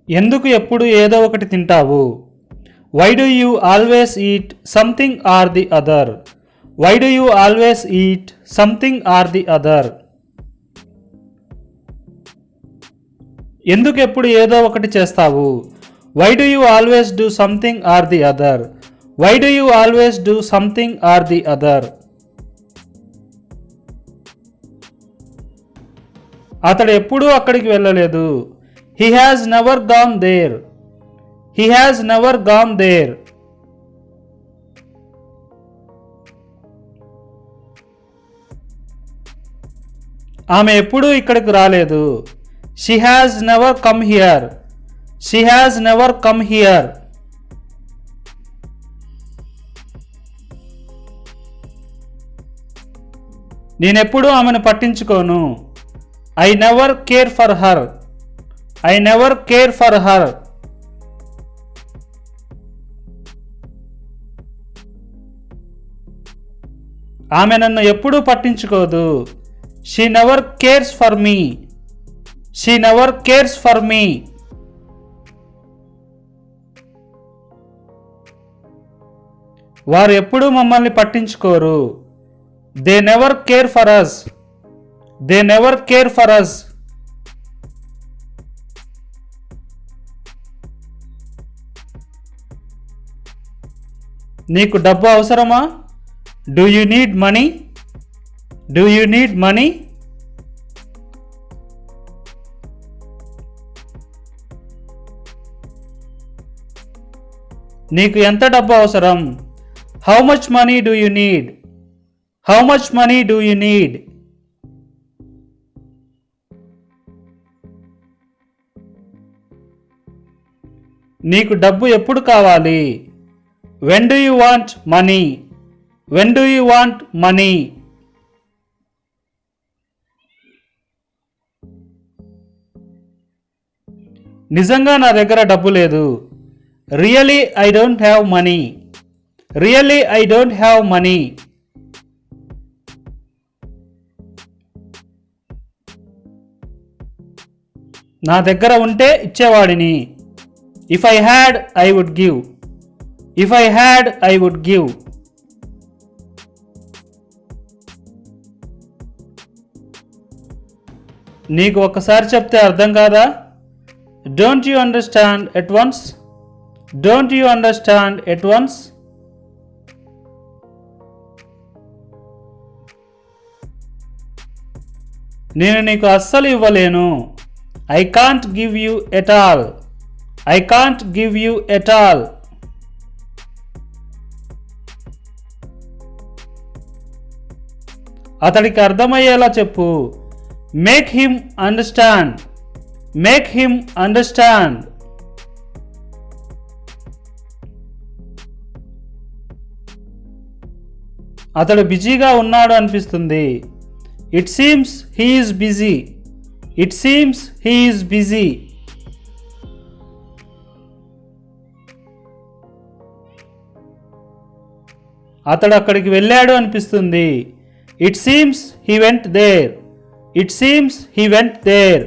ఎందుకు ఎప్పుడు ఏదో ఒకటి తింటావు? Why do you always eat something or the other? Why do you always eat something or the other? ఎందుకు ఎప్పుడు ఏదో ఒకటి చేస్తావు? Why do you always do something or the other? Why do you always do something or the other? అతడు ఎప్పుడూ అక్కడికి వెళ్ళలేదు. He has never gone there. He has never gone there. ఆమె ఎప్పుడూ ఇక్కడికి రాలేదు. She has never come here. She has never come here. నేనెప్పుడూ ఆమెను పట్టించుకోను. I never care for her. I never care for her. ఆమె నన్ను ఎప్పుడూ పట్టించుకోదు. She never cares for me. She never cares for me. వారు ఎప్పుడూ మమ్మల్ని పట్టించుకోరు. They never care for us. They never care for us. నీకు డబ్బు అవసరమా? Do you need money? Do you need money? నీకు ఎంత డబ్బు అవసరం? How much money do you need? How much money do you need? నీకు డబ్బు ఎప్పుడు కావాలి? When do you want money? When do you want money? నిజంగా నా దగ్గర డబ్బు లేదు. Really I don't have money. Really I don't have money. నా దగ్గర ఉంటే ఇచ్చేవాడిని. If I had I would give. If I had I would give. నీకు ఒక్కసారి చెప్తే అర్థం కాదా? Don't you understand at once? Don't you understand at once? నేను నీకు అస్సలు ఇవ్వలేను. I can't give you at all. I can't give you at all. అతడికి అర్థమయ్యేలా చెప్పు. Make him understand. Make him understand. అతడు బిజీగా ఉన్నాడు అనిపిస్తుంది. It seems he is busy. It seems he is busy. అతడు అక్కడికి వెళ్ళాడు అనిపిస్తుంది. It seems he went there. It seems he went there.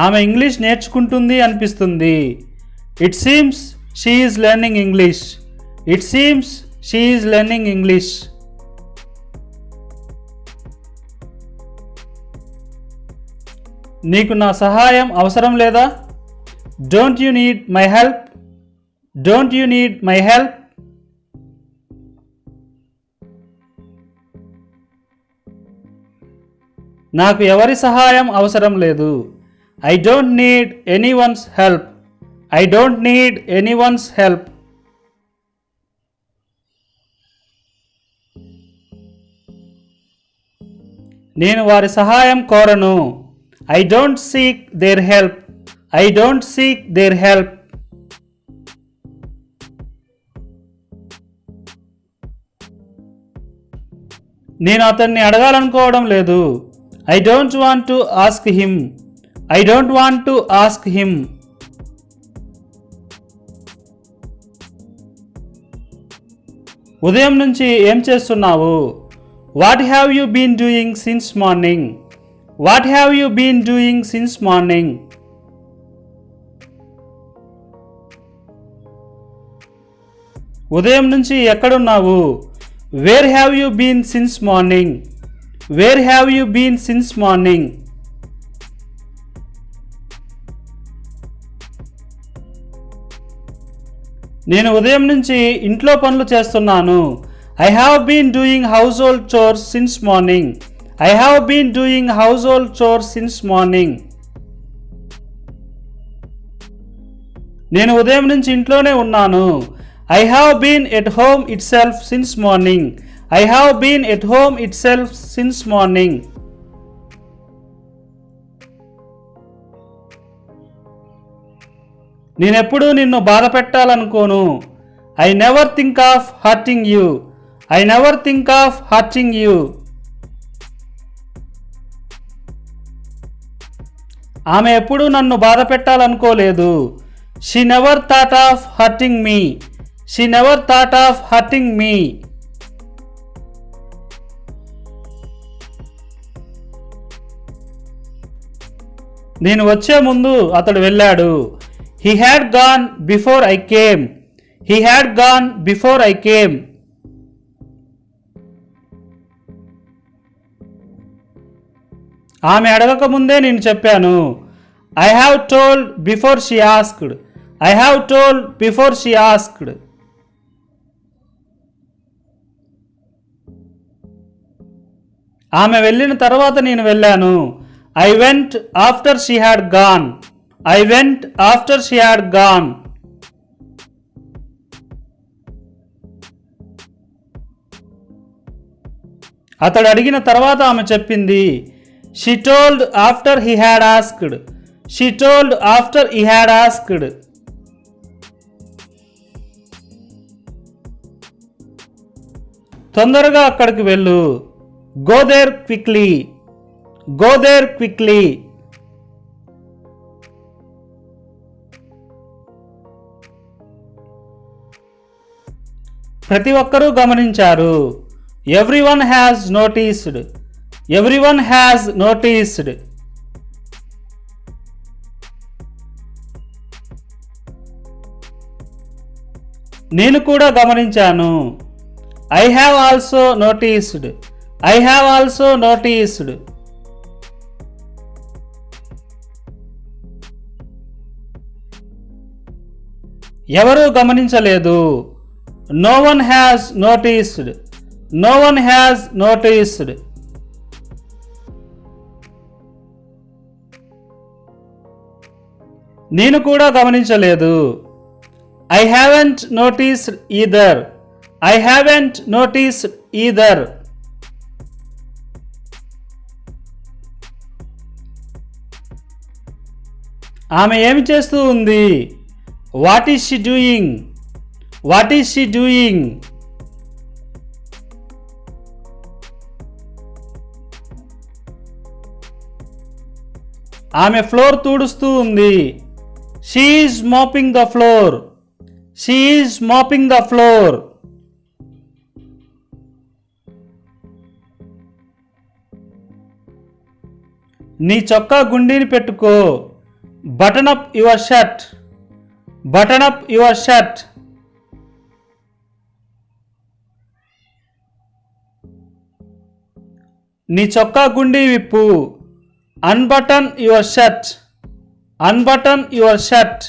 ఆమె ఇంగ్లీష్ నేర్చుకుంటుంది అనిపిస్తుంది. It seems she is learning English. It seems she is learning English. నీకు నా సహాయం అవసరం లేదా? Don't you need my help? Don't you need my help? నాకు ఎవరి సహాయం అవసరం లేదు. I don't need anyone's help. I don't need anyone's help. నేను వారి సహాయం కోరను. I don't seek their help. I don't seek their help. నేను అతన్ని అడగాలనుకోవడం లేదు. I don't want to ask him. I don't want to ask him. ఉదయం నుంచి ఏం చేస్తున్నావు? What have you been doing since morning? What have you been doing since morning? ఉదయం నుంచి ఎక్కడున్నావు? Where have you been since morning? Where have you been since morning? నేను ఉదయం నుంచి ఇంట్లో పనులు చేస్తున్నాను. I have been doing household chores since morning. I have been doing household chores since morning. నేను ఉదయం నుంచి ఇంట్లోనే ఉన్నాను. I have been at home itself since morning. I have been at home itself since morning. నేనెప్పుడూ నిన్ను బాధ పెట్టాలనుకోను. I never think of hurting you. I never think of hurting you. ఆమె ఎప్పుడూ నన్ను బాధ పెట్టాలనుకోలేదు. She never thought of hurting me. She never thought of hurting me. నేను వచ్చే ముందు అతడు వెళ్ళాడు. He had gone before I came. He had gone before I came. ఆమె అడగక ముందే నేను చెప్పాను. I have told before she asked. I have told before she asked. ఆమె వెళ్ళిన తర్వాత నేను వెళ్ళాను. I went after she had gone. I went after she had gone. అతడు అడిగిన తర్వాత ఆమె చెప్పింది. She told after he had asked. She told after he had asked. తొందరగా అక్కడికి వెళ్ళు. Go there quickly. Go there quickly. ప్రతి ఒక్కరూ గమనించారు. Everyone has noticed. Everyone has noticed. నేను కూడా గమనించాను. I have also noticed. I have also noticed. ఎవరూ గమనించలేదు. No one has noticed. No one has noticed. నేను కూడా గమనించలేదు. I haven't noticed either. I haven't noticed either. ఆమె ఏమి చేస్తూ ఉంది? What is she doing? What is she doing? ఆమె ఫ్లోర్ తుడుస్తూ ఉంది. She is mopping the floor. She is mopping the floor. నీ చొక్కా గుండీని పెట్టుకో. Button up your shirt. Button up your shirt. నీ చొక్కా గుండీ విప్పు. Unbutton your shirt. Unbutton your shirt.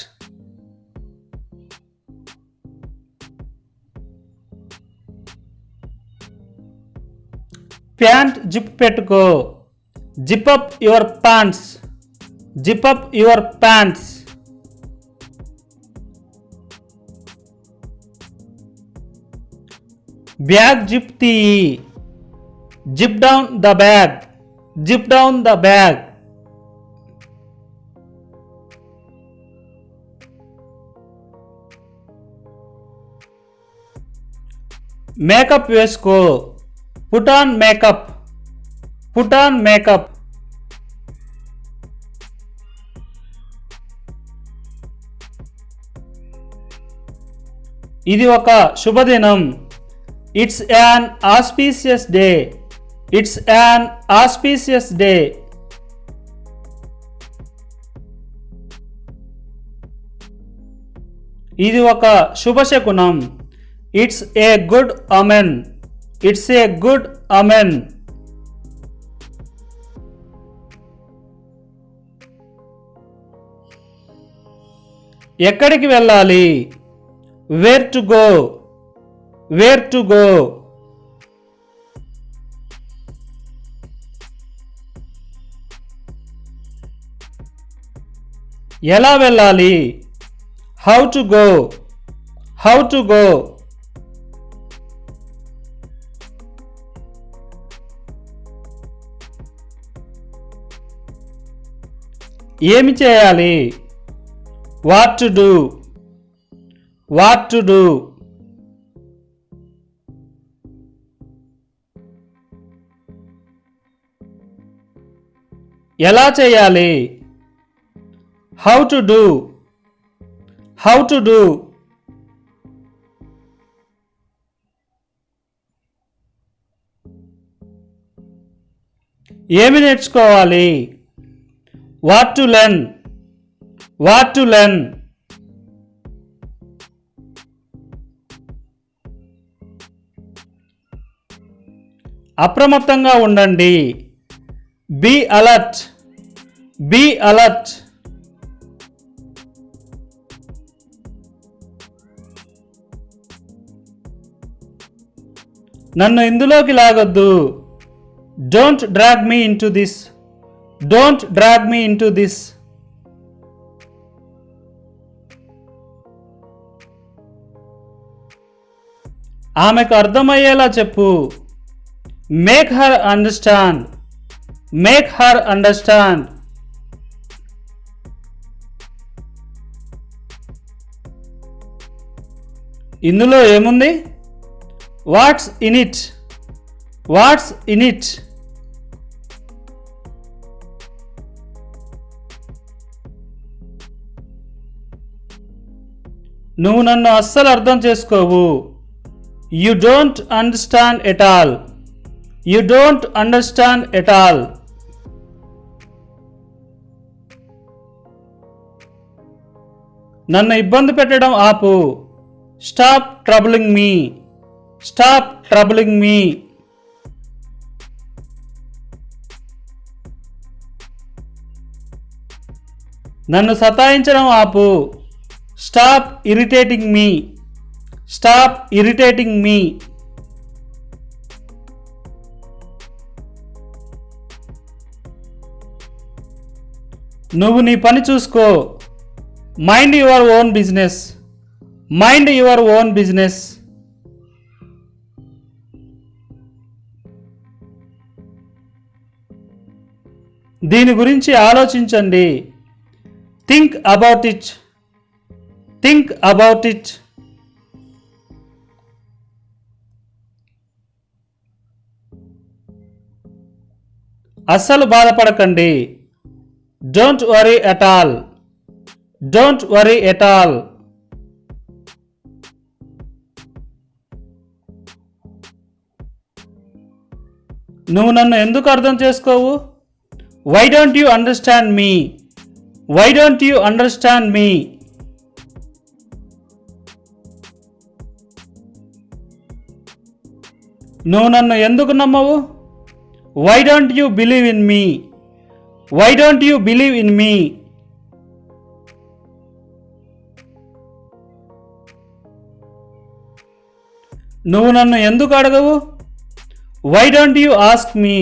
Pant zip పెట్టుకో. Zip up your pants. Zip up your pants. Bag zip తీయి. Zip down the bag. Zip down the bag. Makeup వేసుకో. Put on makeup. Put on makeup. ఇది ఒక శుభదినం. It's an auspicious day. It's an auspicious day. ఇది ఒక శుభశకునం. It's a good omen. It's a good omen. ఎక్కడికి వెళ్ళాలి? Where to go? Where to go? ఎలా వెళ్ళాలి? How to go? How to go? ఏమి చేయాలి? What to do? What to do? ఎలా చేయాలి? How to do? How to do? ఏమి నేర్చుకోవాలి? What to learn? What to learn? అప్రమత్తంగా ఉండండి. Be alert. Be alert. నన్ను ఇందులోకి లాగొద్దు. Don't drag me into this. Don't drag me into this. ఆమెకు అర్థమయ్యేలా చెప్పు. Make her understand. Make her understand. ఇందులో ఏముంది? What's in it? What's in it? నువ్వు నన్ను అస్సలు అర్థం చేసుకోవు. You don't understand at all. You don't understand at all. నన్ను ఇబ్బంది పెట్టడం ఆపు. Stop troubling me. Stop troubling me. నన్ను సతాయించడం ఆపు. Stop irritating me. Stop irritating me. నువ్వు నీ పని చూసుకో. Mind your own business. Mind your own business. దీని గురించి ఆలోచించండి. Think about it. Think about it. అస్సలు బాధపడకండి. Don't worry at all. Don't worry at all. నువ్వు నన్ను ఎందుకు అర్థం చేసుకోవు? Why don't you understand me? Why don't you understand me? నువ్వు నన్ను ఎందుకు నమ్మవు? Why don't you believe in me? Why don't you believe in me? నువ్వు నన్ను ఎందుకు అడగవు? Why don't you ask me?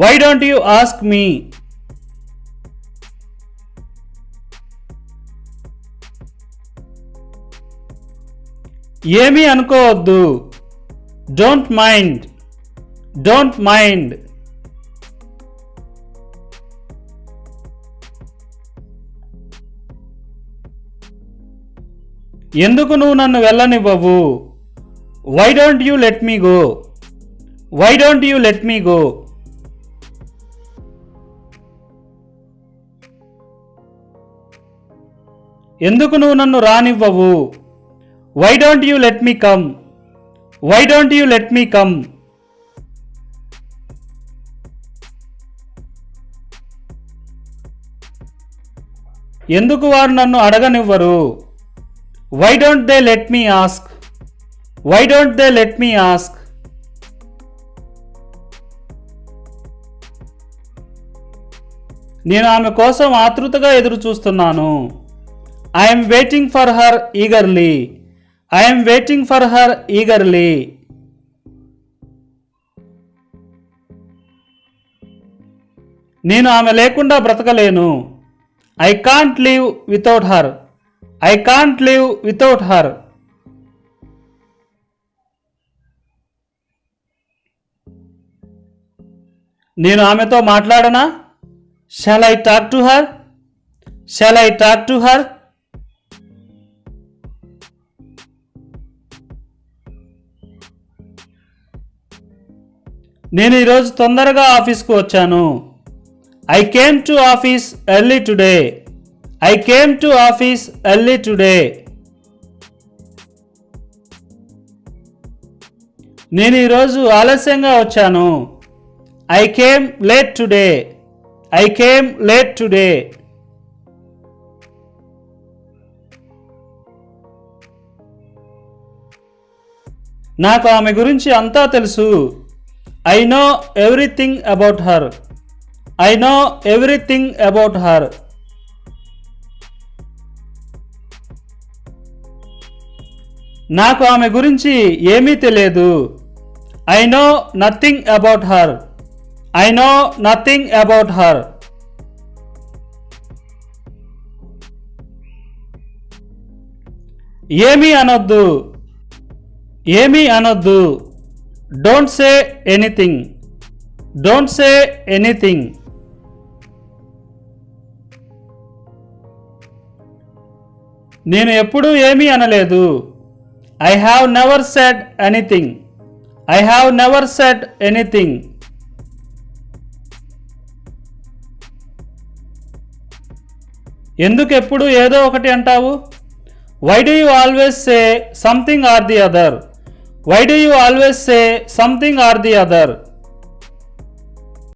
Why don't you ask me? ఏమీ అనుకోవద్దు. Don't mind. Don't mind. ఎందుకు నువ్వు నన్ను వెళ్ళనివ్వవు? Why don't you let me go? Why don't you let me go? ఎందుకు నువ్వు నన్ను రానివ్వవు? Why don't you let me come? Why don't you let me come? ఎందుకు వారు నన్ను అడగనివ్వరు? Why don't they let me ask? Why don't they let me ask? నేను ఆమె కోసం ఆతృతగా ఎదురు చూస్తున్నాను. I'm waiting for her eagerly. I'm waiting for her eagerly. నేను ఆమె లేకుండా బ్రతకలేను. I can't live without her. I can't live without her. నేను ఆమెతో మాట్లాడనా? Shall I talk to her? Shall I talk to her? నేను ఈరోజు తొందరగా ఆఫీస్కు వచ్చాను. I came to office early today. I came to office early today. నేను ఈరోజు ఆలస్యంగా వచ్చాను. I came late today. I came late today. నాకు ఆమె గురించి అంతా తెలుసు. I know everything about her. I know everything about her. నాకు ఆమె గురించి ఏమీ తెలియదు. I know nothing about her. I know nothing about her. ఏమీ అనొద్దు. ఏమీ అనొద్దు. Don't say anything. Don't say anything. నేను ఎప్పుడూ ఏమీ అనలేదు. I have never said anything. I have never said anything. ఎందుకు ఎప్పుడు ఏదో ఒకటి అంటావు? Why do you always say something or the other? Why do you always say something or the other?